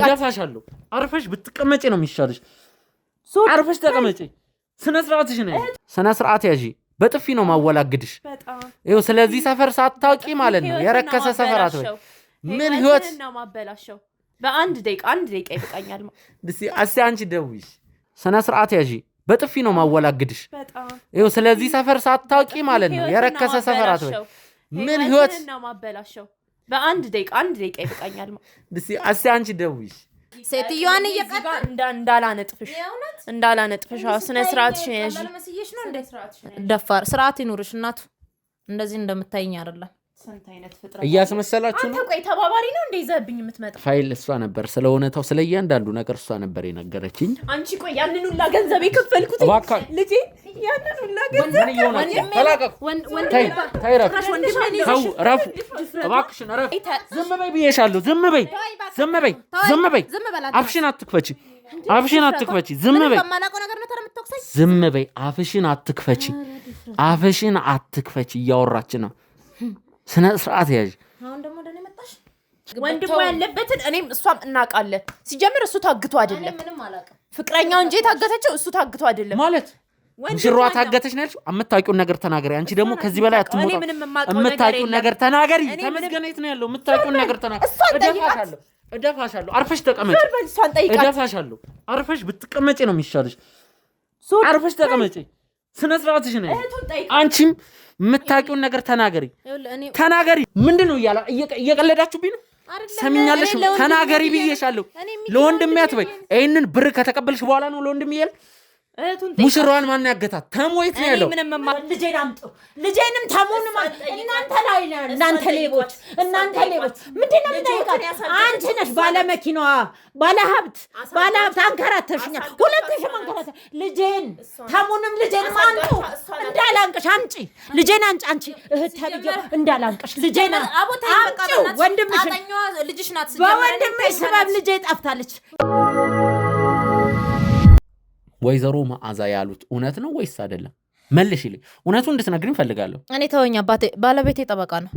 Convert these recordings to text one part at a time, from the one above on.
ደፋሻለሁ አርፈሽ ብትቀመጪ ነው የሚሻልሽ አርፈሽ ተቀመጪ ስነ ስርዓትሽ ነው ስነ ስርዓት ያዢ በጥፊ ነው ማወላግድሽ ይኸው ስለዚህ ሰፈር ሳታውቂ ማለት ነው የረከሰ ሰፈር አትበይ ምን ህይወት ነው ማበላሽው በአንድ ደቂቃ ይበቃኛል እስቲ አንቺ ደውይሽ ስነ ስርዓት ያዢ በጥፊ ነው ማወላግድሽ ይኸው ስለዚህ ሰፈር ሳታውቂ ማለት ነው የረከሰ ሰፈር አትበይ ምን ህይወት ነው ማበላሽው በአንድ ደቂቃ ይበቃኛል እስቲ አንቺ ደውይሽ ሴትዮዋን እየቀጣ እንዳላነጥፍሽ ስነ ስርዓትሽ ያዢ ደፋር ስርዓት ይኑርሽ እናቱ እንደዚህ እንደምታይኝ አይደለም ስንት አይነት ፍጥረት እያስመሰላችሁ አንተ ቆይ ተባባሪ ነው እንደ ይዘብኝ የምትመጣው ፋይል እሷ ነበር ስለሆነታው ስለያንዳንዱ ነገር እሷ ነበር የነገረችኝ አንቺ ቆይ ያንን ሁላ ገንዘብ የከፈልኩት ልጄ ያንን ሁላ ገንዘብ ረፉ እባክሽን ረፉ ዝም በይ ብዬሻለሁ ዝም በይ አፍሽን አትክፈቺ ዝም በይ አፍሽን አትክፈቺ እያወራች ነው ስነ ስርዓት ያዥ አሁን ደግሞ እንደኔ መጣሽ ወንድሙ ያለበትን እኔም እሷም እናውቃለን ሲጀምር እሱ ታግቶ አይደለም ምንም አላውቅም ፍቅረኛው እንጂ ታገተችው እሱ ታግቶ አይደለም ማለት ሙሽራዋ ታገተች ነው ያልሽው የምታውቂውን ነገር ተናገሪ አንቺ ደግሞ ከዚህ በላይ አትሞታ የምታውቂውን ነገር ተናገሪ ተመስገነይት ነው ያለው የምታውቂውን ነገር ተናገሪ እደፋሻለሁ አርፈሽ ተቀመጪ እደፋሻለሁ አርፈሽ ብትቀመጪ ነው የሚሻልሽ አርፈሽ ተቀመጪ ስነ ስርዓትሽ ነው አንቺም የምታውቂውን ነገር ተናገሪ ምንድነው እየቀለዳችሁብኝ ነው ሰሚኛለሽ ተናገሪ ብዬሻለሁ ለወንድሜ አትበይ ይሄንን ብር ከተቀበልሽ በኋላ ነው ለወንድሜ ይል ሙሽራዋን ማን ያገታት ተሞይት ነው ያለው ልጄን አምጡ ልጄንም ተሙንም እናንተ ላይ ነው እናንተ ሌቦች ምንድነው የምትጠይቃት አንቺ ነሽ ባለመኪናዋ ባለሀብት አንከራተሽኛል ሁለትሽም አንከራተ ልጄን ተሙንም ልጄንም አምጡ እንዳላንቅሽ አምጪ ልጄን አንቺ እህት ተብዬው እንዳላንቅሽ ልጄን አምጪ ወንድምሽ ልጅሽ ናት በወንድምሽ ሰበብ ልጄ ጠፍታለች ወይዘሮ መዓዛ ያሉት እውነት ነው ወይስ አይደለም መልሽልኝ እውነቱን እንድትነግሪኝ ፈልጋለሁ እኔ ተወኝ አባቴ ባለቤቴ ጠበቃ ነው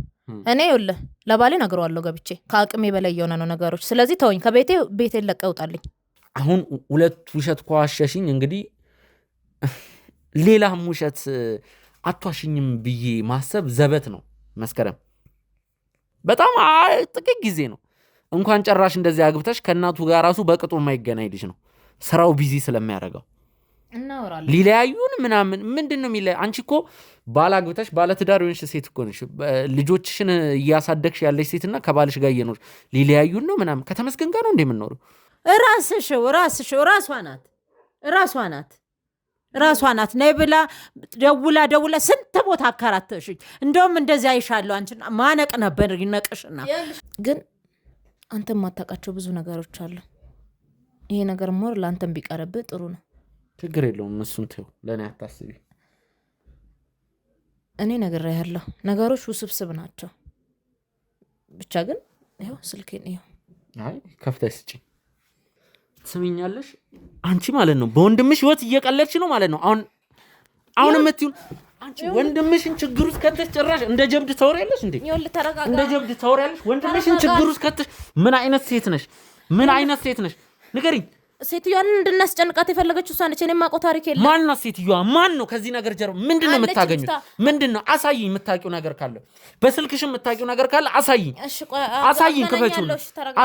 እኔ ይኸውልህ ለባሌ ነግረዋለሁ ገብቼ ከአቅሜ በላይ የሆነ ነው ነገሮች ስለዚህ ተወኝ ቤቴን ለቀህ ውጣልኝ አሁን ሁለት ውሸት ከዋሸሽኝ እንግዲህ ሌላም ውሸት አትዋሽኝም ብዬ ማሰብ ዘበት ነው መስከረም በጣም ጥቂት ጊዜ ነው እንኳን ጨራሽ እንደዚህ አግብተሽ ከእናቱ ጋር ራሱ በቅጡ የማይገናኝ ልጅ ነው ስራው ቢዚ ስለሚያደርገው እናወራለን ሊለያዩን ምንድነው የሚለያ አንቺ እኮ ባላግብተሽ ባለትዳር ሆነሽ ሴት እኮ ነሽ ልጆችሽን እያሳደግሽ ያለሽ ሴትና ከባልሽ ጋር እየኖርሽ ሊለያዩን ነው ምናምን ከተመስገን ጋር ነው እንደምንኖር ራሷ ናት ነይ ብላ ደውላ ስንት ቦታ አከራተሽኝ እንደውም እንደዚህ አይሻለሁ አንቺ ማነቅ ነበር ይነቅሽና ግን አንተ ማታውቃቸው ብዙ ነገሮች አሉ ይሄ ነገር ሞር ላንተም ቢቀርብ ጥሩ ነው ችግር የለውም እሱን ተው ለኔ አታስቢ እኔ ነግሬሃለሁ ነገሮች ውስብስብ ናቸው ብቻ ግን ይሄው ስልኬን ይሄው አይ ከፍተሽ ስጪ ትስሚኛለሽ አንቺ ማለት ነው በወንድምሽ ህይወት እየቀለድሽ ነው ማለት ነው አሁን የምትይው አንቺ ወንድምሽን ችግር ውስጥ ከተሽ ጭራሽ እንደ ጀብድ ታወሪያለሽ እንዴ እንደ ጀብድ ታወሪያለሽ ወንድምሽን ችግር ውስጥ ከተሽ ምን አይነት ሴት ነሽ ንገሪኝ ሴትዮዋን እንድናስጨንቃት የፈለገችው እሷ ነች እኔ ማቆ ታሪክ የለም ማን ነው ሴትዮዋ ማን ነው ከዚህ ነገር ጀርባ ምንድነው የምታገኙት ምንድነው አሳይኝ የምታውቂው ነገር ካለ በስልክሽ የምታውቂው ነገር ካለ አሳይኝ አሳይኝ ክፈቹን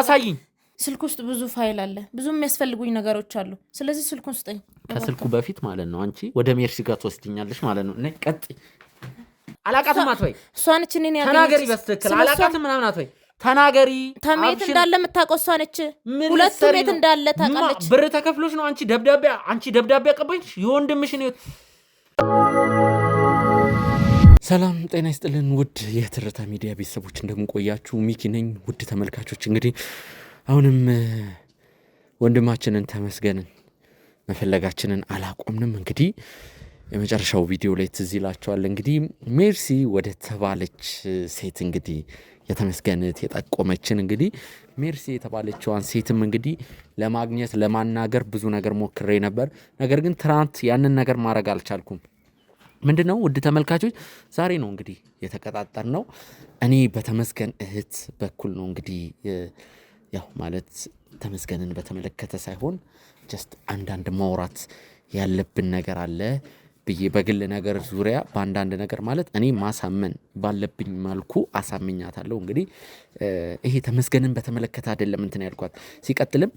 አሳይኝ ስልክ ውስጥ ብዙ ፋይል አለ ብዙ የሚያስፈልጉኝ ነገሮች አሉ ስለዚህ ስልኩን ስጠኝ ከስልኩ በፊት ማለት ነው አንቺ ወደ ሜርሲ ጋር ትወስድኛለሽ ማለት ነው እኔ ቀጥ አላቃተም አትወይ እሷ ነች እኔን ያገኘች ተናገሪ በስተክል አላቃተም ምናምን አትወይ ተናገሪ ተሜት እንዳለ የምታቆሷ ነች ሁለቱ ቤት እንዳለ ታውቃለች ብር ተከፍሎሽ ነው አንቺ ደብዳቤ አቀበልሽ የወንድምሽን ሰላም ጤና ይስጥልን ውድ የትርታ ሚዲያ ቤተሰቦች እንደምን ቆያችሁ ሚኪ ነኝ ውድ ተመልካቾች እንግዲህ አሁንም ወንድማችንን ተመስገንን መፈለጋችንን አላቆምንም እንግዲህ የመጨረሻው ቪዲዮ ላይ ትዝ ይላችኋል እንግዲህ ሜርሲ ወደ ተባለች ሴት እንግዲህ የተመስገነት የጠቆመችን እንግዲህ ሜርሲ የተባለችዋን ሴትም እንግዲህ ለማግኘት ለማናገር ብዙ ነገር ሞክሬ ነበር ነገር ግን ትናንት ያንን ነገር ማድረግ አልቻልኩም ምንድነው ውድ ተመልካቾች ዛሬ ነው እንግዲህ የተቀጣጠር ነው። እኔ በተመስገን እህት በኩል ነው እንግዲህ ያው ማለት ተመስገንን በተመለከተ ሳይሆን ጀስት አንዳንድ ማውራት ያለብን ነገር አለ ብዬ በግል ነገር ዙሪያ በአንዳንድ ነገር ማለት እኔ ማሳመን ባለብኝ መልኩ አሳምኛታለሁ። እንግዲህ ይሄ ተመስገንን በተመለከተ አይደለም እንትን ያልኳት። ሲቀጥልም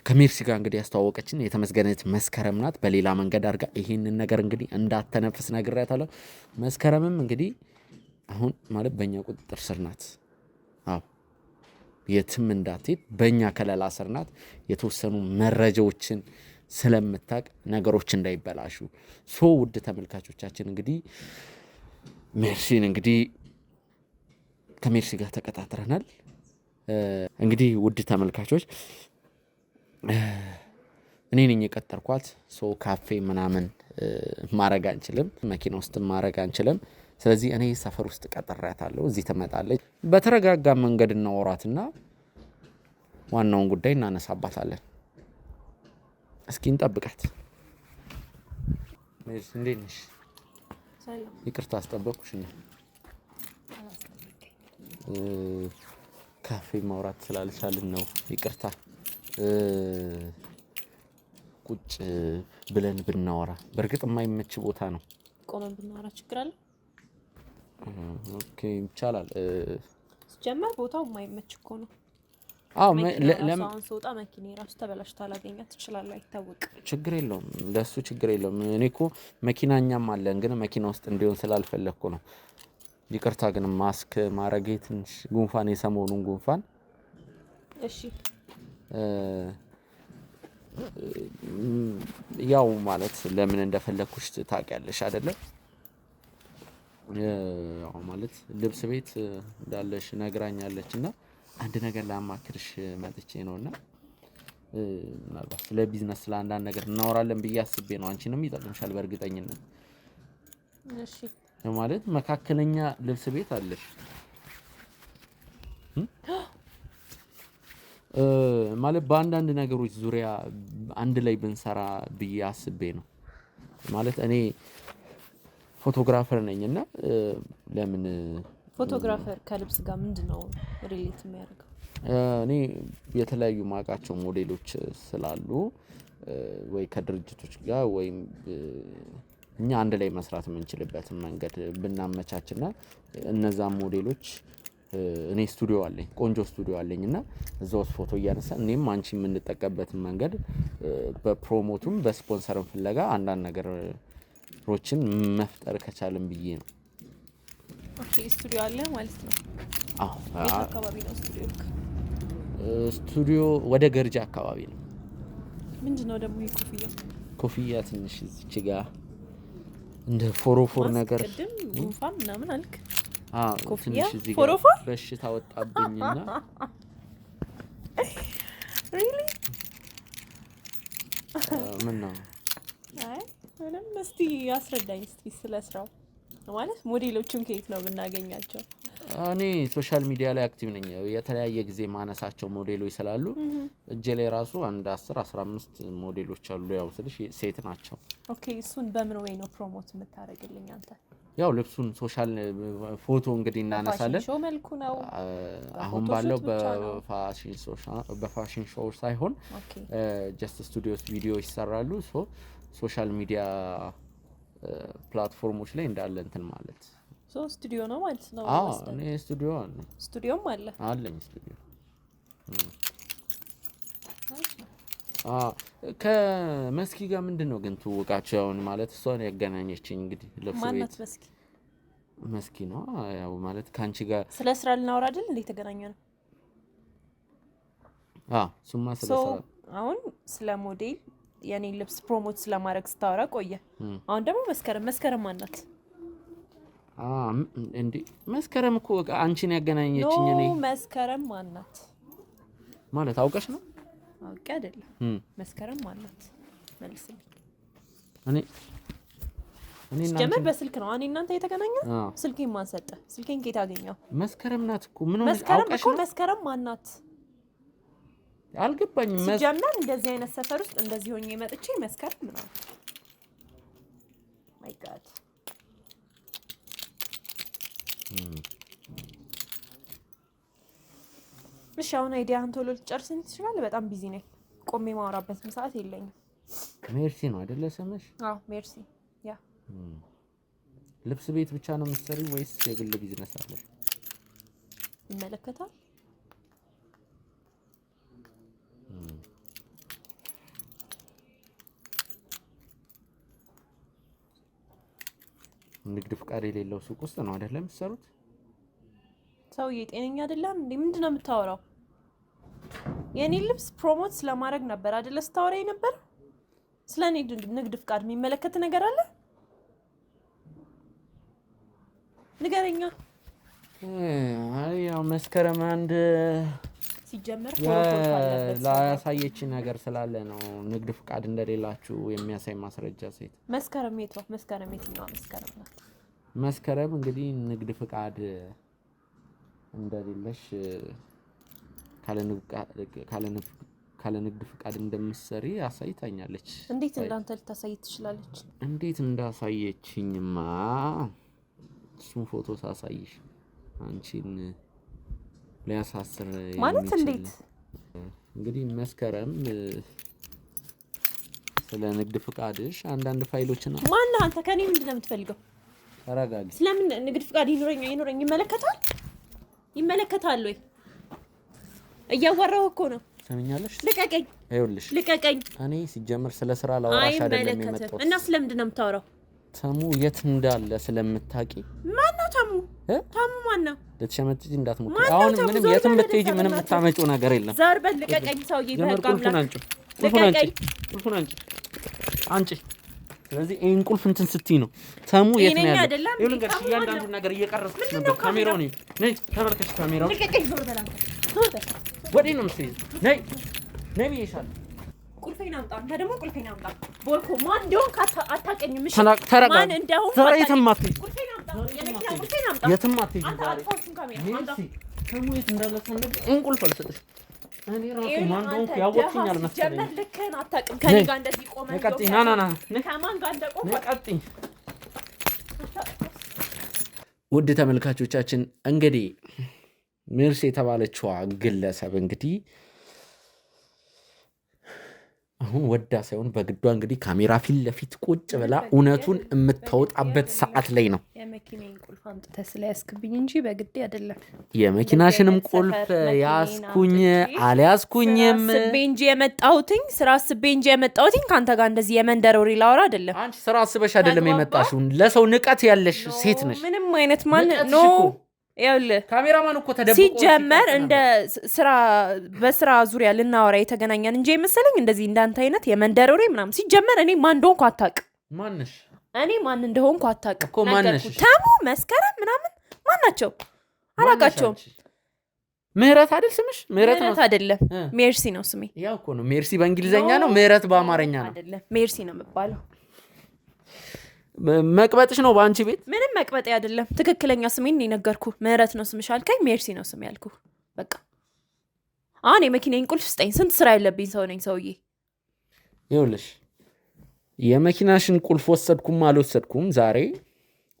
ከሜርሲ ጋር እንግዲህ ያስተዋወቀችን የተመስገነት መስከረም ናት። በሌላ መንገድ አድርጋ ይሄንን ነገር እንግዲህ እንዳተነፍስ ነግሬያታለሁ። መስከረምም እንግዲህ አሁን ማለት በእኛ ቁጥጥር ስር ናት። አዎ የትም እንዳትሄድ በእኛ ከለላ ስር ናት። የተወሰኑ መረጃዎችን ስለምታቅ ነገሮች እንዳይበላሹ ውድ ተመልካቾቻችን እንግዲህ ሜርሲን እንግዲህ ከሜርሲ ጋር ተቀጣጥረናል። እንግዲህ ውድ ተመልካቾች እኔ ነኝ የቀጠርኳት። ካፌ ምናምን ማረግ አንችልም፣ መኪና ውስጥ ማረግ አንችልም። ስለዚህ እኔ ሰፈር ውስጥ ቀጥሬያታለሁ። እዚህ ትመጣለች። በተረጋጋ መንገድ እናወራትና ዋናውን ጉዳይ እናነሳባታለን። እስኪ እንጠብቃት። እንዴት ነሽ? ይቅርታ አስጠበቅኩሽ። ካፌ ማውራት ስላልቻልን ነው። ይቅርታ። ቁጭ ብለን ብናወራ በእርግጥ የማይመች ቦታ ነው። ቆመን ብናወራ ችግር አለ? ኦኬ ይቻላል። ሲጀመር ቦታው የማይመች እኮ ነው። ለምን ሰውጣ መኪና ራሱ ተበላሽታ ላገኛት ትችላለህ? አይታወቅም። ችግር የለውም፣ ለሱ ችግር የለውም። እኔ እኮ መኪናኛም አለን፣ ግን መኪና ውስጥ እንዲሆን ስላልፈለግኩ ነው። ይቅርታ። ግን ማስክ ማረጌ ትንሽ ጉንፋን፣ የሰሞኑን ጉንፋን። እሺ ያው ማለት ለምን እንደፈለግኩሽ ታውቂያለሽ አይደለ? ያው ማለት ልብስ ቤት እንዳለሽ ነግራኛለች እና አንድ ነገር ላማክርሽ መጥቼ ነውና ምናልባት ስለ ቢዝነስ ስለ አንዳንድ ነገር እናወራለን ብዬ አስቤ ነው። አንቺንም ይጠቅምሻል በእርግጠኝነት። እሺ ማለት መካከለኛ ልብስ ቤት አለሽ ማለት በአንዳንድ ነገሮች ዙሪያ አንድ ላይ ብንሰራ ብዬ አስቤ ነው። ማለት እኔ ፎቶግራፈር ነኝና ለምን ፎቶግራፈር ከልብስ ጋር ምንድነው ሪሌት የሚያደርገው? እኔ የተለያዩ ማቃቸው ሞዴሎች ስላሉ ወይ ከድርጅቶች ጋር ወይም እኛ አንድ ላይ መስራት የምንችልበትን መንገድ ብናመቻችና እነዛ ሞዴሎች እኔ ስቱዲዮ አለኝ፣ ቆንጆ ስቱዲዮ አለኝና እዛው ፎቶ እያነሳን እኔም አንቺ የምንጠቀምበትን መንገድ በፕሮሞቱም በስፖንሰርም ፍለጋ አንዳንድ ነገሮችን መፍጠር ከቻልን ብዬ ነው። ኦኬ ስቱዲዮ አለ ማለት ነው? አዎ። የት አካባቢ ነው ስቱዲዮ? ስቱዲዮ ወደ ገርጃ አካባቢ ነው። ምንድነው ደግሞ ኮፍያ ትንሽ እዚች ጋር እንደ ፎሮፎር ነገር ቅድም ጉንፋን ምናምን አልክ። ኮፍያ ፎሮፎር በሽታ ወጣብኝና ሪሊ ምን ነው? አይ ምንም። እስቲ አስረዳኝ እስቲ ስለ ስራው። ማለት ሞዴሎቹን ከየት ነው ብናገኛቸው? እኔ ሶሻል ሚዲያ ላይ አክቲቭ ነኝ። የተለያየ ጊዜ ማነሳቸው ሞዴሎች ስላሉ እጄ ላይ ራሱ አንድ 10-15 ሞዴሎች አሉ። ያው ስልሽ ሴት ናቸው። ኦኬ እሱን በምን ወይ ነው ፕሮሞት የምታደርግልኝ አንተ? ያው ልብሱን ሶሻል ፎቶ እንግዲህ እናነሳለን። ሾው መልኩ ነው አሁን ባለው በፋሽን ሾው ሳይሆን ጀስት ስቱዲዮስ ቪዲዮ ይሰራሉ። ሶሻል ሚዲያ ፕላትፎርሞች ላይ እንዳለ እንትን ማለት ስቱዲዮ ነው ማለት ነው። እኔ ስቱዲዮ አለኝ። ስቱዲዮም አለኝ ስቱዲዮ። ከመስኪ ጋር ምንድነው ግን ትውቃቸው? አሁን ማለት እሷን ያገናኘችኝ እንግዲህ ልብስ ቤት። ማናት መስኪ? መስኪ ነው ያው ማለት ካንቺ ጋር ስለ ስራ ልናወራ አይደል እንዴ ተገናኘ ነው? ሱማ ስለ ስራ። አሁን ስለ ሞዴል የኔ ልብስ ፕሮሞት ስለማድረግ ስታወራ ቆየ። አሁን ደግሞ መስከረም ማናት? እንዴ መስከረም እኮ አንቺን ያገናኘችኝ እኔ። መስከረም ማናት ማለት አውቀሽ ነው? አውቄ አይደለም። መስከረም ማናት መልስልኝ። እኔ ጀመር በስልክ ነው እኔ እናንተ የተገናኘው። ስልኬን ማን ሰጠ? ስልኬን ከየት አገኘው? መስከረም ናት እኮ። ምን ሆነሽ አውቀሽ ነው? መስከረም ማናት አልገባኝም። ጀመር እንደዚህ አይነት ሰፈር ውስጥ እንደዚህ ሆኜ መጥቼ መስከረም ምናምን ማይ ጋድ እሺ አሁን አይዲያን ቶሎ ልጨርስን ትችላለህ? በጣም ቢዚ ነኝ። ቆሜ ማውራበት ሰዓት የለኝም። ሜርሲ ነው አይደለ ስምሽ? አዎ ሜርሲ። ያ ልብስ ቤት ብቻ ነው የምትሰሪው ወይስ የግል ቢዝነስ አለሽ? ይመለከታል። ንግድ ፍቃድ የሌለው ሱቅ ውስጥ ነው አይደለም የምትሰሩት? ሰውዬ ጤነኛ አይደለም እንዴ? ምንድነው የምታወራው? የኔ ልብስ ፕሮሞት ስለማድረግ ነበር አይደለ ስታወራኝ ነበር? ስለኔ ንግድ ፍቃድ የሚመለከት ነገር አለ? ንገረኛ። አይ ያው መስከረም አንድ ሲጀመር ላሳየች ነገር ስላለ ነው ንግድ ፍቃድ እንደሌላችሁ የሚያሳይ ማስረጃ። ሴት መስከረም የት ነው? መስከረም የት ነው? መስከረም ነው። መስከረም እንግዲህ ንግድ ፍቃድ እንደሌለሽ ካለ ንግድ ፍቃድ እንደምትሰሪ አሳይታኛለች። እንዴት እንዳንተ ልታሳይ ትችላለች? እንዴት እንዳሳየችኝማ እሱን ፎቶ ሳሳይሽ አንቺን ሊያሳስር ማለት እንዴት? እንግዲህ መስከረም ስለ ንግድ ፍቃድሽ አንዳንድ ፋይሎችን ነው። ማን አንተ? ከኔ ምንድነው የምትፈልገው? ተረጋጊ። ስለምን ንግድ ፍቃድ ይኖረኝ ይመለከታል? ይመለከታል ወይ? እያወራሁ እኮ ነው። ሰምኛለሽ? ልቀቀኝ። ይኸውልሽ ልቀቀኝ። እኔ ሲጀምር ስለ ስራ ላወራሽ አይደለም የመጣሁት። እና ስለምንድን ነው የምታወራው? ተሙ የት እንዳለ ስለምታቂ። ማን ነው ተሙ? ተሙ ማን ነው? ልትሸመጥጂ እንዳትሞክሪ። አሁን ምንም የትም ብትሄጂ ምንም የምታመጪው ነገር የለም። ዛር በል ልቀቀኝ። ሰውዬ ቁልፉን አንቺ አንቺ። ስለዚህ ይሄን ቁልፍ እንትን ስትይ ነው ተሙ የት ነው ያለው? ይኸውልሽ እያንዳንዱ ነገር እየቀረስኩሽ ነበር። ካሜራው ነይ ተመልከሽ። ካሜራው ልቀቀኝ። ዞር በል አንተ። ዞር በል። ወዴት ነው የምትሄጂው? ነይ ብዬሻለሁ። ቁልፌን አምጣ። አንተ ደግሞ ቁልፌን አምጣ። ቦልኮ ማን እንደሆንክ አታውቅኝም። እሺ ማን እንደሆንክ የትም አትሄጂ። ቁልፌን አምጣ። ቁልፌን አምጣ። የትም አትሄጂ። አንተ አጥፋውን ካሜራ አምጣ። ተሙ የት እንዳለ ሰንደቅ ይሄን ቁልፍ አልሰጥሽ። እኔ ራሱ ማን እንደሆንክ ያወቅኝ አልመሰለኝም። ጀመር ልክህን አታውቅም። ከኔ ጋር እንደዚህ ቆመህ ነቀጥኝ። ና ከማን ጋር እንደቆመህ ነቀጥኝ። ውድ ተመልካቾቻችን እንግዲህ ሜርሲ የተባለችዋ ግለሰብ እንግዲህ አሁን ወዳ ሳይሆን በግዷ እንግዲህ ካሜራ ፊት ለፊት ቁጭ ብላ እውነቱን የምታወጣበት ሰዓት ላይ ነው። የመኪናዬን ቁልፍ አምጥተህ ስለያዝክብኝ እንጂ በግዴ አይደለም። የመኪናሽንም ቁልፍ ያዝኩኝ አልያዝኩኝም ስራ አስቤ እንጂ የመጣሁትኝ ከአንተ ጋር እንደዚህ የመንደር ወሬ ላወራ አይደለም። አንቺ ስራ አስበሽ አይደለም የመጣሽው። ለሰው ንቀት ያለሽ ሴት ነሽ። ምንም አይነት ማለት ነው። ይኸውልህ ካሜራማን እኮ ተደብቆ ሲጀመር እንደ ስራ በስራ ዙሪያ ልናወራ የተገናኘን እንጂ መሰለኝ እንደዚህ እንዳንተ አይነት የመንደር ወሬ ምናምን። ሲጀመር እኔ ማን እንደሆንኩ አታውቅም። ማንሽ? እኔ ማን እንደሆንኩ አታውቅም እኮ። ማንሽ? ተሙ፣ መስከረም ምናምን ማን ናቸው? አላውቃቸውም። ምህረት አይደል ስምሽ? ምህረት ነው አይደለም፣ ሜርሲ ነው ስሜ። ያው እኮ ነው። ሜርሲ በእንግሊዘኛ ነው፣ ምህረት በአማርኛ ነው። አይደለም፣ ሜርሲ ነው የምባለው። መቅበጥሽ ነው በአንቺ ቤት? ምንም መቅበጤ አይደለም። ትክክለኛ ስሜን የነገርኩህ። ምህረት ነው ስምሽ አልከኝ፣ ሜርሲ ነው ስሜ ያልኩህ። በቃ አሁን የመኪናዬን ቁልፍ ስጠኝ። ስንት ስራ ያለብኝ ሰው ነኝ ሰውዬ። ይኸውልሽ የመኪናሽን ቁልፍ ወሰድኩም አልወሰድኩም ዛሬ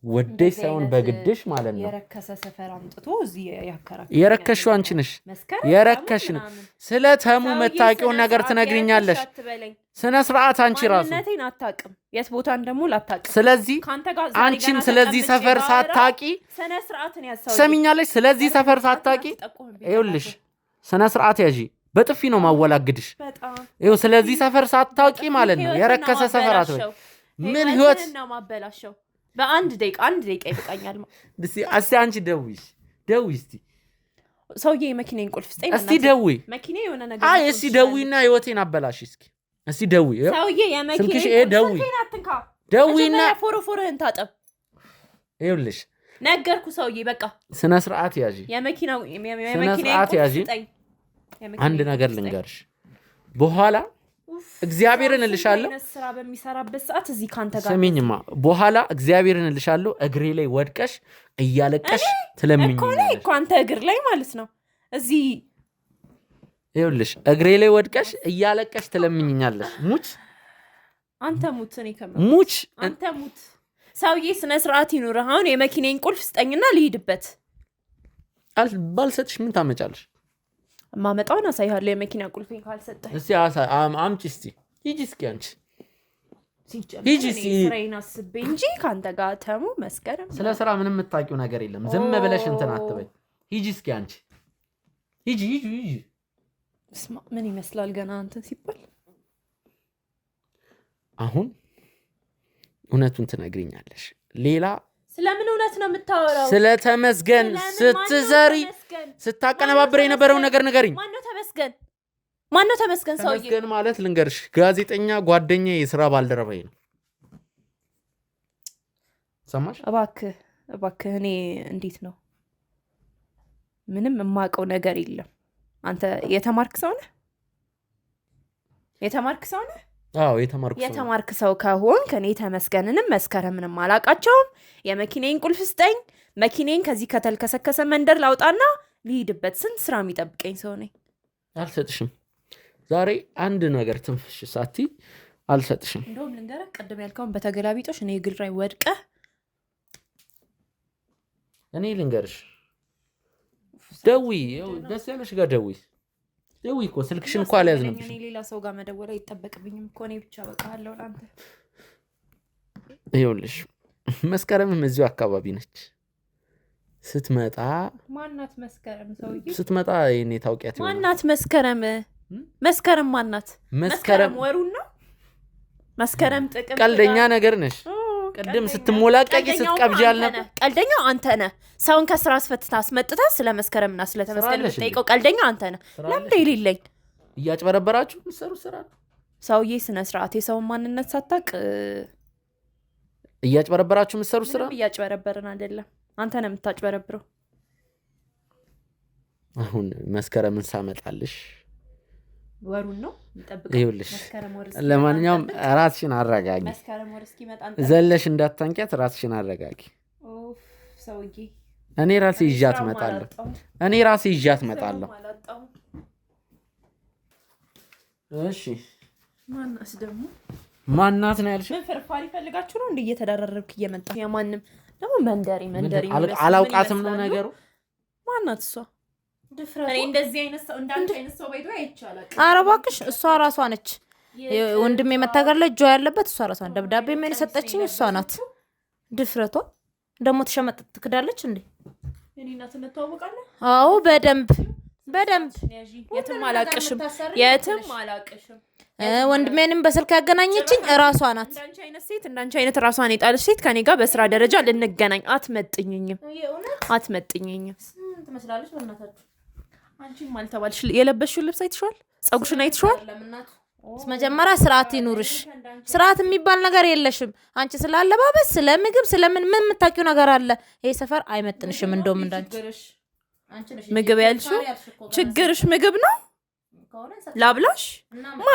ወደሽ ሳይሆን በግድሽ ማለት ነው። የረከሰ ሰፈር አምጥቶ እዚህ ያከራከረ። የረከሽው አንቺ ነሽ። የረከሽ ነው። ስለ ተሙ መታወቂውን ነገር ትነግሪኛለሽ። ስነ ስርዓት አንቺ ራሱ ማንነቴን አታውቅም። የት ቦታ እንደሙ ላታውቅም። ስለዚህ አንቺም ስለዚህ ሰፈር ሳታቂ ስነ ስርዓትን ያሳው ሰሚኛለሽ። ስለዚህ ሰፈር ሳታቂ ይኸውልሽ ስነ ስርዓት ያዢ። በጥፊ ነው ማወላግድሽ። ይኸው ስለዚህ ሰፈር ሳታቂ ማለት ነው። የረከሰ ሰፈር አትበይ። ምን ህይወት ነው ማበላሸው? በአንድ ደቂቃ ይበቃኛል። እስቲ አንቺ ደውይ እስቲ ሰውዬ የመኪናዬን ቁልፍ ስጠኝ። እስቲ ደውይ። መኪናዬ የሆነ ነገር እስቲ ደውይና ህይወቴን አበላሽ እስቲ ደውይ። ሰውዬ የመኪናዬን ቁልፍ አትንካ። ደውይና ፎርፎርህን ታጠብ። ይኸውልሽ ነገርኩ ሰውዬ። በቃ ስነ ስርዓት ያዢ። የመኪናዬን ቁልፍ ስጠኝ። አንድ ነገር ልንገርሽ በኋላ እግዚአብሔርን እልሻለሁ። ስራ በሚሰራበት ሰዓት እዚህ ካንተ ጋር ስሚኝማ፣ በኋላ እግዚአብሔርን እልሻለሁ እግሬ ላይ ወድቀሽ እያለቀሽ ትለምኝኛለሽ እኮ አንተ እግር ላይ ማለት ነው። እዚህ ይኸውልሽ እግሬ ላይ ወድቀሽ እያለቀሽ ትለምኝኛለሽ። ሙች አንተ ሙት። እኔ ከመ ሙች አንተ ሙት። ሰውዬ ስነ ስርዓት ይኑር። አሁን የመኪናዬን ቁልፍ ስጠኝና ልሂድበት። ባልሰጥሽ ምን ታመጫለሽ? ማመጣውን አሳይሃለሁ። የመኪና ቁልፌን ካልሰጠህ እስቲ አምጪ እስቲ። ሂጂ እስኪ አንቺ ሂጂ እስቲ። ስራዬን አስቤ እንጂ ካንተ ጋር ተሙ መስከረም ስለ ስራ ምንም የምታውቂው ነገር የለም። ዝም ብለሽ እንትን አትበይ። ሂጂ እስኪ አንቺ ሂጂ። ምን ይመስላል ገና እንትን ሲባል። አሁን እውነቱን ትነግሪኛለሽ። ሌላ ስለምን እውነት ነው የምታወራው? ስለተመስገን ስትዘሪ ስታቀነባብረ የነበረው ነገር ንገሪኝ። ማነው ተመስገን? ሰውዬ ተመስገን ማለት ልንገርሽ፣ ጋዜጠኛ ጓደኛ፣ የስራ ባልደረባዬ ነው። ሰማሽ? እባክህ እኔ እንዴት ነው ምንም የማውቀው ነገር የለም። አንተ የተማርክ ሰው ነህ? አዎ የተማርክ ሰው ከሆንክ እኔ ተመስገንንም መስከረምንም አላውቃቸውም። የመኪናዬን ቁልፍ ስጠኝ። መኪናዬን ከዚህ ከተልከሰከሰ መንደር ላውጣና ልሂድበት። ስንት ስራ የሚጠብቀኝ ሰው ነኝ። አልሰጥሽም። ዛሬ አንድ ነገር ትንፍሽ ሳቲ አልሰጥሽም። እንደውም ልንገርህ፣ ቅድም ያልከውን በተገላቢጦሽ እኔ እግር ላይ ወድቀህ እኔ ልንገርሽ፣ ደውይ፣ ደስ ያለሽ ጋር ደውይ እኮ ስልክሽን እኮ አልያዝንብሽ። እኔ ሌላ ሰው ጋር መደወል አይጠበቅብኝም እኮ እኔ ብቻ በቃለሁ ላንተ። ይኸውልሽ መስከረምም እዚሁ አካባቢ ነች። ስትመጣ ማናት መስከረም? ሰውዬ ስትመጣ እኔ ታውቂያት ይሆናል። ማናት መስከረም? መስከረም ማናት? መስከረም ወሩን ነው። መስከረም ጥቅም። ቀልደኛ ነገር ነሽ። ቅድም ስትሞላቀቂ ስትቀብጂ አልነበር? ቀልደኛው አንተ ነህ። ሰውን ከስራ አስፈትታ አስመጥታ ስለ መስከረምና ስለ ተመስገን የምትጠይቀው ቀልደኛ አንተ ነህ። ለምን የሌለኝ እያጭበረበራችሁ የምትሰሩት ስራ ነው። ሰውዬ ስነ ስርዓት፣ የሰውን ማንነት ሳታውቅ እያጭበረበራችሁ የምትሰሩት ስራ። እያጭበረበርን አይደለም፣ አንተ ነህ የምታጭበረብረው። አሁን መስከረምን ሳመጣልሽ ወሩን ነው እንጠብቀው። ይኸውልሽ ለማንኛውም ራስሽን አረጋጊ። መስከረም ወር እስኪመጣ ዘለሽ እንዳታንቂያት፣ ራስሽን አረጋጊ። ሰውዬ እኔ ራሴ ይዣት እመጣለሁ። እሺ ማናስ ደግሞ ማናት ነው ያልሽ? ምን ፍርፋሪ ፈልጋችሁ ነው እንዴ እየተዳረረብክ እየመጣ? የማንም ደግሞ መንደሪ አላውቃትም ነው ነገሩ። ማናት እሷ? እኔ እንደዚህ አይነት ሰው እንዳንተ አይነት ሰው ባይዶ አይቻላል። ኧረ እባክሽ እሷ ራሷ ነች። ወንድሜ መታገር ላይ እጇ ያለበት እሷ ራሷ ነች። ደብዳቤ ምን ሰጠችኝ እሷ ናት። ድፍረቷ ደግሞ ተሸመጥ ትክዳለች እንዴ? እኔ እናት እንተዋወቃለን። አዎ በደንብ የትም አላቅሽም። ወንድሜንም በስልክ ያገናኘችኝ ራሷ ናት። እንዳንቺ አይነት ራሷን የጣለች ሴት ከኔ ጋር በስራ ደረጃ ልንገናኝ አትመጥኝኝም። ትመስላለች በእናታችሁ። አንቺም አልተባልሽ። የለበሽው ልብስ አይተሽዋል? ፀጉርሽን አይተሽዋል? መጀመሪያ ስርዓት ይኑርሽ። ስርዓት የሚባል ነገር የለሽም አንቺ። ስላለባበስ ስለምግብ ስለምን ምን የምታውቂው ነገር አለ? ይሄ ሰፈር አይመጥንሽም። እንደውም እንዳንቺ ምግብ ያልሽው ችግርሽ ምግብ ነው። ላብላሽ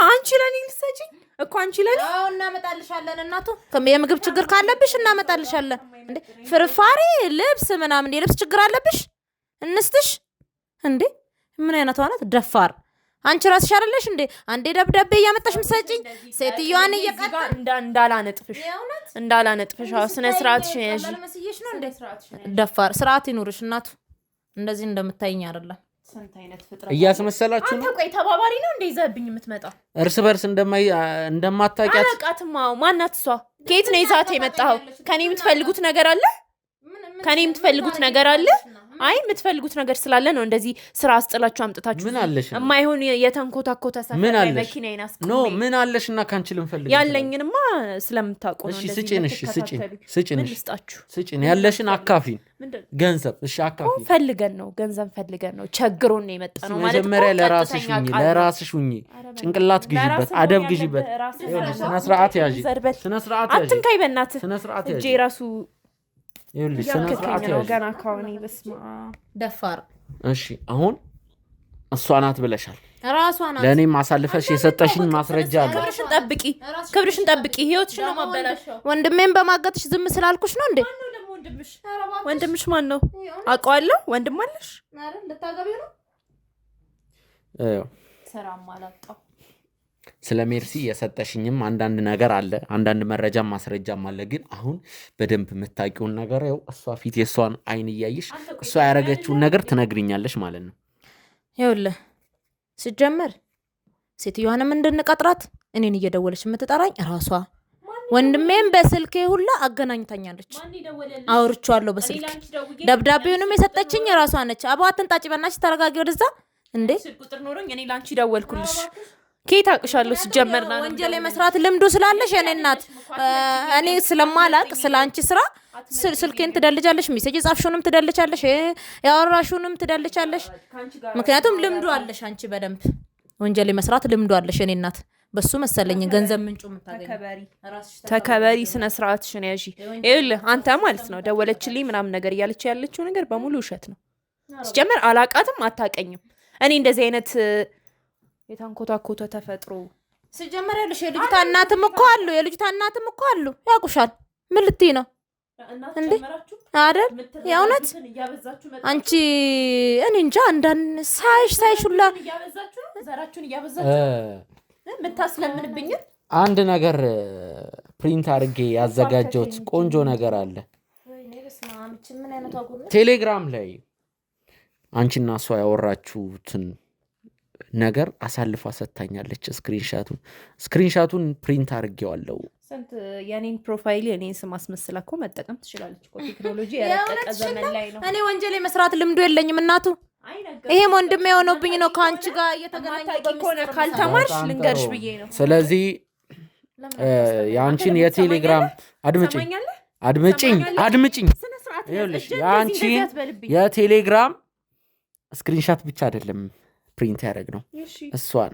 አንቺ ለኔ ልትሰጪኝ እኮ አንቺ ለኔ እናመጣልሻለን። እናቱ የምግብ ችግር ካለብሽ እናመጣልሻለን። እንዴ ፍርፋሪ ልብስ ምናምን የልብስ ችግር አለብሽ እንስትሽ እንዴ? ምን አይነቷ ናት? ደፋር አንቺ ራስሽ አይደለሽ እንዴ አንዴ ደብዳቤ እያመጣሽ ምትሰጪኝ? ሴትዮዋን እየቀጣ እንዳላነጥፍሽ ስነ ስርዓትሽ ያዢ። ደፋር ስርዓት ይኑርሽ እናቱ። እንደዚህ እንደምታይኝ አይደለም። እያስመሰላችሁ ነው። አንተ ቆይ ተባባሪ ነው እንደ ይዘብኝ የምትመጣው? እርስ በርስ እንደማታውቂያት አላውቃትም። ማናት እሷ? ከየት ነው ይዛት የመጣኸው? ከኔ የምትፈልጉት ነገር አለ? አይ የምትፈልጉት ነገር ስላለ ነው እንደዚህ ስራ አስጥላችሁ አምጥታችሁ የማይሆን የተንኮታኮተ ሰፈር ላይ መኪናዬን አስቆሜ። ኖ ምን አለሽና ካንቺ ልንፈልግ ያለኝንማ ስለምታውቁ ነው። እሺ ስጪን ያለሽን አካፊን ገንዘብ። እሺ አካፊን ገንዘብ ፈልገን ነው ቸግሮን ነው የመጣ ነው ማለት ነው። መጀመሪያ ለራስሽ ሁኚ፣ ጭንቅላት ግዢበት፣ አደብ ግዢበት። ስነ ስርዓት ያዢ። አትንካይ በእናትህ። እጄ ራሱ ይኸውልሽ ስነ ስርዓት ያዢ። ገና ካሁን ይበስማ ደፋር። እሺ አሁን እሷ ናት ብለሻል። ራሷ ናት። ለኔ ማሳልፈሽ የሰጠሽኝ ማስረጃ አለ። ክብርሽን ጠብቂ። ህይወትሽን ነው ማበላሽው። ወንድሜን በማገትሽ ዝም ስላልኩሽ ነው እንዴ? ወንድምሽ ማን ነው? አውቀዋለሁ። ወንድም አለሽ? አረ ልታገቢው ነው? አዎ ሰራም አላጣው። ስለ ሜርሲ የሰጠሽኝም አንዳንድ ነገር አለ፣ አንዳንድ መረጃም ማስረጃም አለ። ግን አሁን በደንብ የምታውቂውን ነገር ያው እሷ ፊት የእሷን አይን እያየሽ እሷ ያደረገችውን ነገር ትነግሪኛለሽ ማለት ነው። ይኸውልህ ሲጀመር ሴትዮዋንም እንድንቀጥራት እኔን እየደወለች የምትጠራኝ እራሷ፣ ወንድሜም በስልኬ ሁላ አገናኝታኛለች። አውርቼዋለሁ በስልክ። ደብዳቤውንም የሰጠችኝ እራሷ ነች። አባ አትንጣጭ በእናትሽ ተረጋጊ። ወደዛ እንዴ ቁጥር ኖሮኝ እኔ ላንቺ ደወልኩልሽ። ከየት አውቅሻለሁ? ሲጀመርና ወንጀል የመስራት ልምዱ ስላለሽ የኔ እናት እኔ ስለማላቅ ስላንቺ ስራ ስልኬን ትደልቻለሽ፣ ሜሴጅ ጻፍሽውንም ትደልቻለሽ፣ ያወራሽውንም ትደልቻለሽ። ምክንያቱም ልምዱ አለሽ አንቺ በደንብ ወንጀል የመስራት ልምዱ አለሽ የኔ እናት። በሱ መሰለኝ ገንዘብ ምንጩ የምታገኝ። ተከበሪ፣ ስነ ስርዓትሽን ያዢ። ይኸውልህ አንተ ማለት ነው ደወለችልኝ ምናምን ነገር እያለች ያለችው ነገር በሙሉ ውሸት ነው። ሲጀመር አላቃትም፣ አታቀኝም። እኔ እንደዚህ አይነት የታንኮታኮተ ተፈጥሮ ሲጀመር ያለሽ የልጅታ እናትም እኮ አሉ ያውቁሻል። ምን ልትይ ነው እንዴ? አይደል የእውነት አንቺ እኔ እንጃ አንዳንድ ሳይሽ ሁላ ዘራችሁን እያበዛችሁ የምታስለምንብኝ አንድ ነገር ፕሪንት አድርጌ ያዘጋጀሁት ቆንጆ ነገር አለ ቴሌግራም ላይ አንቺና እሷ ያወራችሁትን ነገር አሳልፋ ሰጥታኛለች። ስክሪንሻቱን ፕሪንት አድርጌዋለሁ። ስንት የኔን ፕሮፋይል የኔን ስም አስመስላ እኮ መጠቀም ትችላለች እኮ። ቴክኖሎጂ የረቀቀ ዘመን ላይ ነው። እኔ ወንጀል የመስራት ልምዱ የለኝም እናቱ። ይሄም ወንድሜ የሆነብኝ ነው ከአንቺ ጋር እየተገናኘ ካልተማርሽ ልንገርሽ ብዬ ነው። ስለዚህ የአንቺን የቴሌግራም አድምጪኝ ይኸውልሽ የአንቺን የቴሌግራም ስክሪንሻት ብቻ አይደለም ፕሪንት ያደረግ ነው። እሷን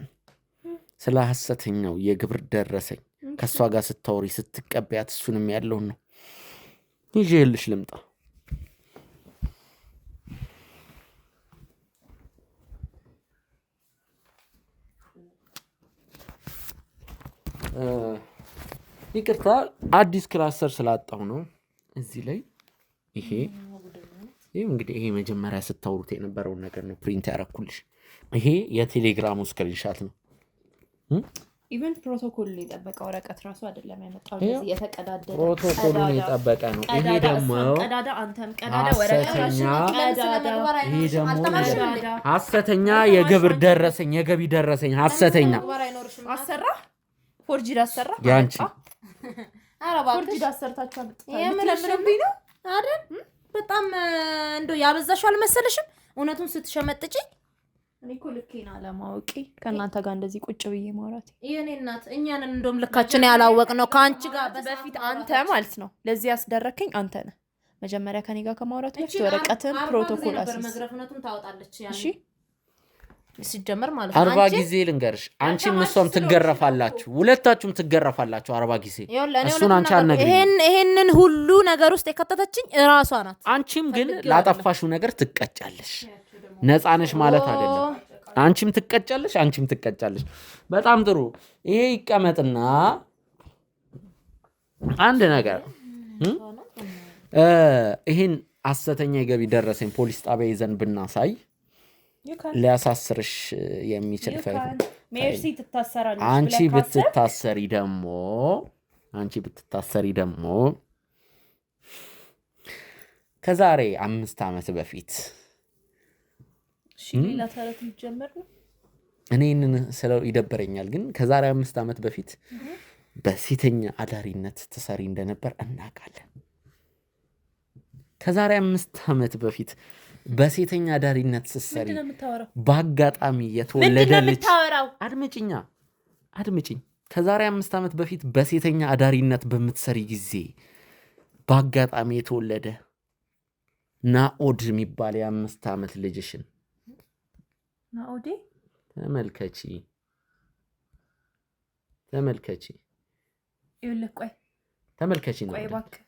ስለ ሐሰተኛው የግብር ደረሰኝ ከእሷ ጋር ስታወሪ ስትቀበያት እሱንም ያለውን ነው ይዤልሽ ልምጣ። ይቅርታ አዲስ ክላስተር ስላጣው ነው እዚህ ላይ ይሄ እንግዲህ ይሄ መጀመሪያ ስታወሩት የነበረውን ነገር ነው ፕሪንት ያደረኩልሽ። ይሄ የቴሌግራሙ ስክሪንሻት ነው። ኢቨን ፕሮቶኮል የጠበቀ ወረቀት ራሱ አይደለም ያመጣው። እዚህ የተቀዳደደ ፕሮቶኮሉን የጠበቀ ነው። ይሄ ደግሞ ቀዳዳ አንተም ቀዳዳ ወረቀት ይሄ ደግሞ ሐሰተኛ የግብር ደረሰኝ የገቢ ደረሰኝ ሐሰተኛ አሰራ ፎርጂድ አሰራ ያንቺ ፎርጂድ አሰርታችሁ የምለምንብኝ ነው አይደል? በጣም እንደው ያበዛሽው አልመሰለሽም? እውነቱን ስትሸመጥጪ እኔ እኮ ልኬን አለማወቄ ከእናንተ ጋር እንደዚህ ቁጭ ብዬ ማውራት የኔ እናት እኛንን እንደውም ልካችን ያላወቅነው ከአንቺ ጋር በፊት አንተ ማለት ነው። ለዚህ ያስደረከኝ አንተ ነህ። መጀመሪያ ከኔ ጋር ከማውራት በፊት ወረቀትን ፕሮቶኮል አስይዝ መዝረፍነቱን ታወጣለች። እሺ ሲጀመር ማለት 40 ጊዜ ልንገርሽ፣ አንቺም እሷም ትገረፋላችሁ፣ ሁለታችሁም ትገረፋላችሁ 40 ጊዜ። እሱን አንቺ አልነግሪኝ። ይሄንን ሁሉ ነገር ውስጥ የከተተችኝ እራሷ ናት። አንቺም ግን ላጠፋሽው ነገር ትቀጫለሽ። ነፃነሽ ማለት አይደለም። አንቺም ትቀጫለሽ። በጣም ጥሩ። ይሄ ይቀመጥና አንድ ነገር ይሄን ሐሰተኛ የገቢ ደረሰኝ ፖሊስ ጣቢያ ይዘን ብናሳይ ሊያሳስርሽ የሚችል ሜርሲ ትታሰራለች። አንቺ ብትታሰሪ ደግሞ ከዛሬ 5 ዓመት በፊት ሌላ ተረት ሊጀመር ነው። እኔን ስለው ይደበረኛል፣ ግን ከዛሬ 5 ዓመት በፊት በሴተኛ አዳሪነት ትሰሪ እንደነበር እናውቃለን። ከዛሬ 5 ዓመት በፊት በሴተኛ አዳሪነት ስትሰሪ በአጋጣሚ የተወለደ ልጅ አድምጪኝ። ከዛሬ 5 ዓመት በፊት በሴተኛ አዳሪነት በምትሰሪ ጊዜ በአጋጣሚ የተወለደ ናኦድ የሚባል የ5 ዓመት ልጅሽን ናኦዴ ተመልከቺ። ይኸውልህ ቆይ ተመልከቺ ነው። ቆይ እባክህ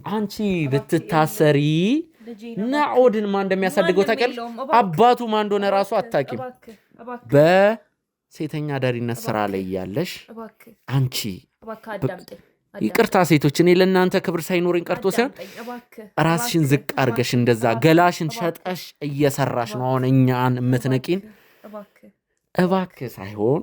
አንቺ ብትታሰሪ ናኦድን ማን እንደሚያሳድገው ታውቂያለሽ? አባቱ ማን እንደሆነ ራሱ አታውቂም። በሴተኛ አዳሪነት ስራ ላይ ያለሽ አንቺ ይቅርታ ሴቶች፣ እኔ ለእናንተ ክብር ሳይኖረኝ ቀርቶ ሳይሆን ራስሽን ዝቅ አድርገሽ እንደዛ ገላሽን ሸጠሽ እየሰራሽ ነው አሁን እኛን የምትነቂን። እባክህ ሳይሆን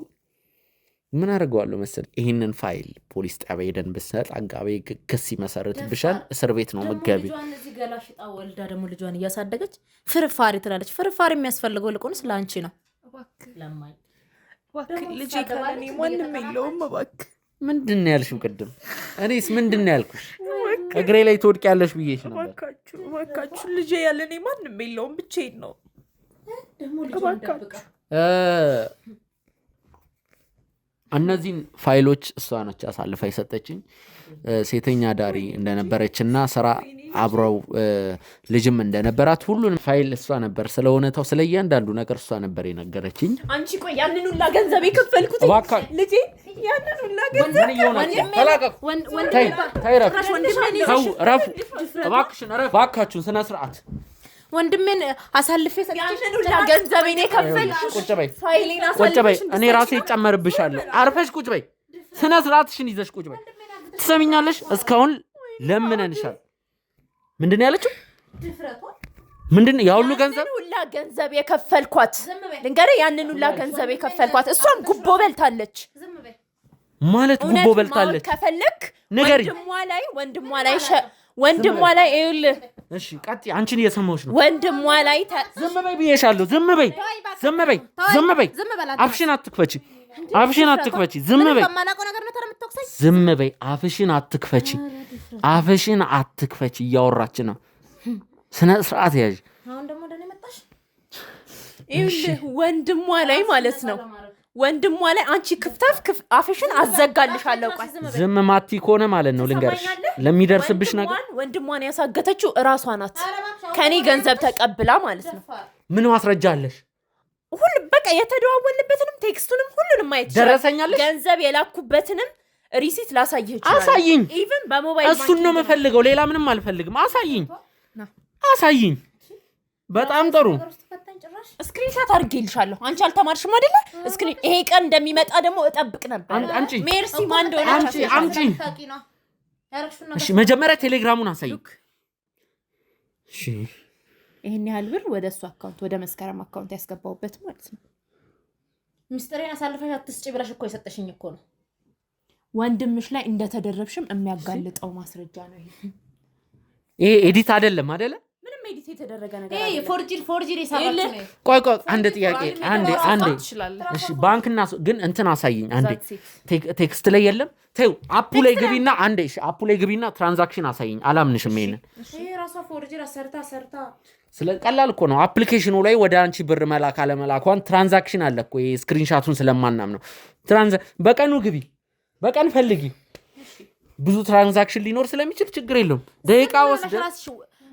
ምን አደርገዋለሁ መሰል ይሄንን ፋይል ፖሊስ ጣቢያ ሄደን ብሰጥ አጋቤ ክስ ይመሰርትብሻል እስር ቤት ነው መጋቢ ልጇን እዚህ ገላሽጣ ወልዳ ደግሞ ልጇን እያሳደገች ፍርፋሪ ትላለች ፍርፋሪ የሚያስፈልገው ልቆንስ ላንቺ ነው እባክህ ልጄ ካለኔ ማንም የለውም እባክህ ምንድን ነው ያልሽው ቅድም እኔስ ምንድን ነው ያልኩሽ እግሬ ላይ ትወድቂያለሽ ብዬሽ ነበር እባካችሁ ልጄ ያለኔ ማንም የለውም ብቻዬን ነው ደግሞ ልጇን ደብቃ እነዚህን ፋይሎች እሷ ነች አሳልፋ የሰጠችኝ ሴተኛ ዳሪ እንደነበረችና ስራ አብረው ልጅም እንደነበራት ሁሉንም ፋይል እሷ ነበር ስለሆነታው ስለእያንዳንዱ ነገር እሷ ነበር የነገረችኝ አንቺ ቆይ ያንን ሁላ ገንዘብ የከፈልኩት ልጄ ያንን ሁላ ገንዘብ እባካችሁን ስነ ስርዓት ወንድሜን አሳልፌ ያንን ሁላ ገንዘብ እኔ ከፈልኩ ቁጭ በይ እኔ ራሴ ይጨመርብሻለሁ አርፈሽ ቁጭ በይ ስነ ስርዓትሽን ይዘሽ ቁጭ በይ ትሰሚኛለሽ እስካሁን ለምነንሻል ምንድነው ያለችው ምንድነው ያ ሁሉ ገንዘብ የከፈልኳት ልንገርህ ያንን ሁላ ገንዘብ የከፈልኳት እሷም ጉቦ በልታለች ማለት ጉቦ በልታለች ከፈለክ ወንድሟ ላይ ይኸውልህ እሺ ቀጥ አንቺን እየሰማሁሽ ነው ወንድሟ ላይ ዝም በይ ብዬሻለሁ ዝም በይ አፍሽን አትክፈቺ ዝም በይ አፍሽን አትክፈቺ እያወራች ነው ስነ ስርዓት ያዥ አሁን ደግሞ ደኔ መጣሽ ይኸውልህ ወንድሟ ላይ ማለት ነው ወንድሟ ላይ አንቺ ክፍታፍ አፍሽን አዘጋልሻለሁ ቆይ ዝም ማቲ ኮነ ማለት ነው ልንገርሽ ለሚደርስብሽ ነገር ወንድሟን ያሳገተችው እራሷ ናት ከኔ ገንዘብ ተቀብላ ማለት ነው ምን ማስረጃ አለሽ ሁሉ በቃ የተደዋወልንበትንም ቴክስቱንም ሁሉንም ማየት ደረሰኛለሽ ገንዘብ የላኩበትንም ሪሲት ላሳይህ ይችላል አሳይኝ ኢቭን በሞባይል እሱን ነው መፈልገው ሌላ ምንም አልፈልግም አሳይኝ በጣም ጥሩ ስክሪንሾት አድርጌልሻለሁ አንቺ አልተማርሽም አይደለ ስክሪን ይሄ ቀን እንደሚመጣ ደግሞ እጠብቅ ነበር ሜርሲ ማን እንደሆነ አንቺ እሺ መጀመሪያ ቴሌግራሙን አሳይ እሺ ይሄን ያህል ብር ወደ እሱ አካውንት ወደ መስከረም አካውንት ያስገባውበት ማለት ነው ሚስጥሬን አሳልፈሽ አትስጪ ብለሽ እኮ የሰጠሽኝ እኮ ነው ወንድምሽ ላይ እንደተደረብሽም የሚያጋልጠው ማስረጃ ነው ይሄ ኤዲት አይደለም አይደለ ምንም ኤዲት የተደረገ ነገር አይደለም ፎርጅሪ ሳባችሁ ነው ቆይ አንድ ጥያቄ አንዴ እሺ ባንክና ግን እንትን አሳይኝ አንዴ ቴክስት ላይ የለም ተው አፑ ላይ ግቢና አንዴ እሺ አፑ ላይ ግቢና ትራንዛክሽን አሳይኝ አላምንሽም ይሄንን ይሄ ራሷ ፎርጅሪ ሰርታ ስለቀላል እኮ ነው አፕሊኬሽኑ ላይ ወደ አንቺ ብር መላክ አለ መላኳን ትራንዛክሽን አለ እኮ ይሄ ስክሪንሻቱን ስለማናም ነው በቀኑ ግቢ በቀን ፈልጊ ብዙ ትራንዛክሽን ሊኖር ስለሚችል ችግር የለውም ደቂቃ ወስደ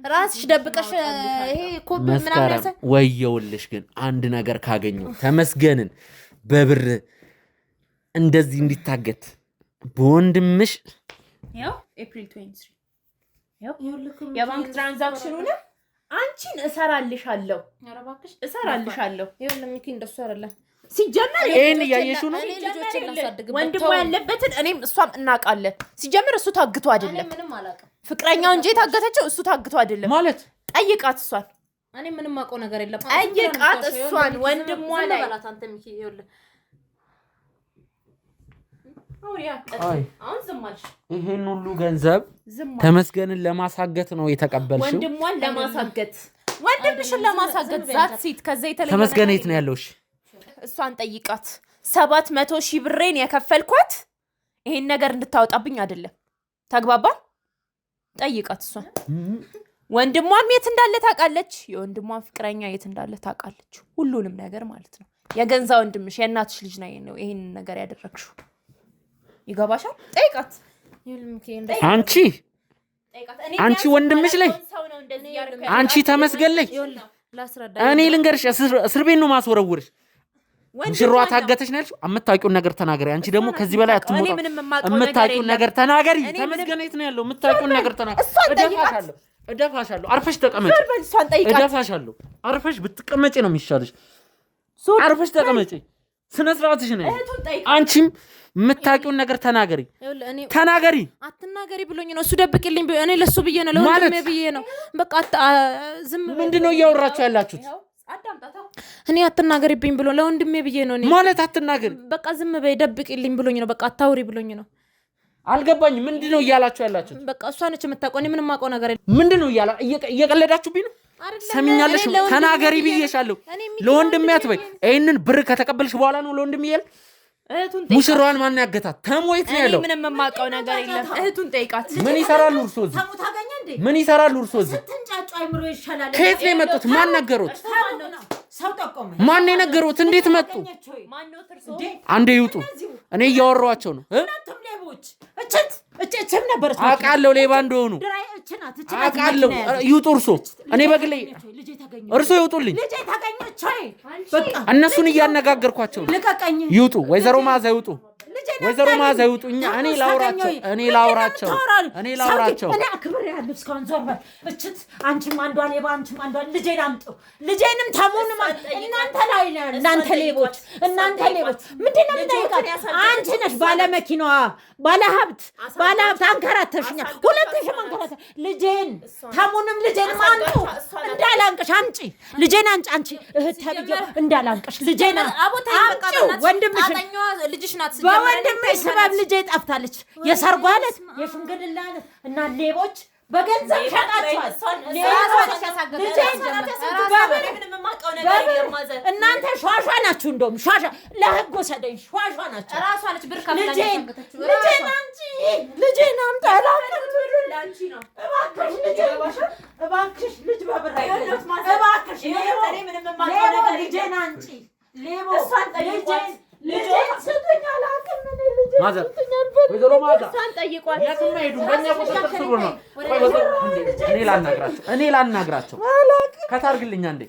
ራስሽ ደብቀሽ ይሄ ኮፒ ምናምን ያሰ ወየውልሽ ግን አንድ ነገር ካገኘው ተመስገንን በብር እንደዚህ እንዲታገት በወንድምሽ ያው ኤፕሪል 23 ያው የባንክ ትራንዛክሽኑን አንቺን እሰራልሻለሁ አረባክሽ ይኸውልህ ሚኪ እንደሱ አይደለም ሲጀመር ይሄን ያየሽው ነው ወንድሙ ያለበትን እኔም እሷም እናውቃለን ሲጀመር እሱ ታግቶ አይደለም ምንም አላውቅም ፍቅረኛው እንጂ ታገተችው እሱ ታግቶ አይደለም ማለት ጠይቃት እሷን እኔ ምንም አውቀው ነገር የለም ጠይቃት እሷን ወንድሙ ላይ ባላት አንተ ሚኪ ይኸውልህ አሁን ዝም አልሽ ይሄን ሁሉ ገንዘብ ተመስገንን ለማሳገት ነው የተቀበልሽው ወንድሟን ለማሳገት ወንድምሽን ለማሳገት ዛት ሲት ከዛ የተለየ ተመስገን የት ነው ያለውሽ እሷን ጠይቃት 700,000 ብሬን የከፈልኳት ይሄን ነገር እንድታወጣብኝ አይደለም ተግባባን ጠይቃት እሷን ወንድሟም የት እንዳለ ታውቃለች የወንድሟም ፍቅረኛ የት እንዳለ ታውቃለች ሁሉንም ነገር ማለት ነው የገንዛ ወንድምሽ የእናትሽ ልጅ ነው ይሄን ነገር ያደረግሽው ይገባሻል ጠይቃት አንቺ ወንድምሽ ላይ አንቺ ተመስገን ላይ እኔ ልንገርሽ እስር ቤት ነው ማስወረውርሽ ሙሽራዋ ታገተሽ ነው ያልሽው የምታውቂውን ነገር ተናገሪ አንቺ ደግሞ ከዚህ በላይ አትሞታ የምታውቂውን ነገር ተናገሪ ተመስገን የት ነው ያለው የምታውቂውን ነገር ተናገሪ እደፋሻለሁ አርፈሽ ተቀመጪ እደፋሻለሁ አርፈሽ ብትቀመጪ ነው የሚሻልሽ አርፈሽ ተቀመጪ ስነ ስርዓትሽ ነው አንቺም የምታውቂውን ነገር ተናገሪ አትናገሪ ብሎኝ ነው እሱ ደብቅልኝ እኔ ለሱ ብዬ ነው ለወንድሜ ብዬ ነው በቃ ዝም ምንድነው እያወራችሁ ያላችሁት እኔ አትናገሪብኝ ብሎ ለወንድሜ ብዬ ነው። እኔ ማለት አትናገሪ በቃ ዝም በይ ደብቂልኝ ብሎኝ ነው። በቃ አታውሪ ብሎኝ ነው። አልገባኝ። ምንድነው እያላችሁ ያላችሁት? በቃ እሷ ነች የምታውቀው። እኔ ምንም አውቀው ነገር የለም። ምንድነው እየቀለዳችሁብኝ ነው? ሰሚኛለሽ? ተናገሪ ብዬሻለሁ። ለወንድሜ አትበይ። ይሄንን ብር ከተቀበልሽ በኋላ ነው ለወንድሜ ያለ ሙሽራዋን ማን ያገታት? ተሞይት ነው ያለው። ምንም የማውቀው ነገር የለም። እህቱን ጠይቃት። ምን ይሰራሉ እርሶ እዚህ? ምን ይሰራሉ እርሶ እዚህ? ከየት ነው የመጡት? ማን ነገሩት? ማን የነገሩት? እንዴት መጡ? አንዴ ይውጡ። እኔ እያወራኋቸው ነው። አውቃለሁ ሌባ እንደሆኑ አውቃለሁ። ይውጡ እርሶ። እኔ በግሌ እርሶ ይውጡልኝ። እነሱን እያነጋገርኳቸው ነው። ይውጡ። ወይዘሮ መዓዛ ይውጡ። ወይዘሮ መዓዛ ይውጡ። እኔ ላውራቸው። እኔ አክብሬያለሁ እስካሁን። ዞር በል እችት። አንቺም አንዷ ሌባ፣ አንቺም አንዷ ልጄን አምጡ። ልጄንም ተሙንም እናንተ ላይ ነን። እናንተ ሌቦች። ምንድን ነው የምጠይቃት? አንቺ ነሽ ባለመኪናዋ፣ ባለሀብት አንከራተሽኛል። 2000 አንከራተ ልጄን ተሙንም ልጄንም አምጡ። እንዳላንቅሽ አምጪ። ልጄን አንቺ እህት ተብዬው እንዳላንቅሽ ልጄን አምጪ። ወንድምሽ ልጅሽ ናት። ወንድምሽ ሰበብ ልጄ ጠፍታለች። የሰርጓ ዕለት የሽምግልና ዕለት እና ሌቦች በገንዘብ ሸጣቸዋል። እናንተ ሿሿ ናችሁ። እንደውም ሿሿ ለህግ ወሰደኝ። ሿሿ ናችሁ። ልጄን አምጣ። እባክሽ ልጅ በብር እባክሽ ልጄን አንቺ ልጄን ስጡኝ። አላውቅም ማዘር ወይዘሮ መዓዛ የትም አይሄዱም። በእኛ ቁጥጥር ስር ነው። እኔ ላናግራቸው ከታርግልኝ አንዴ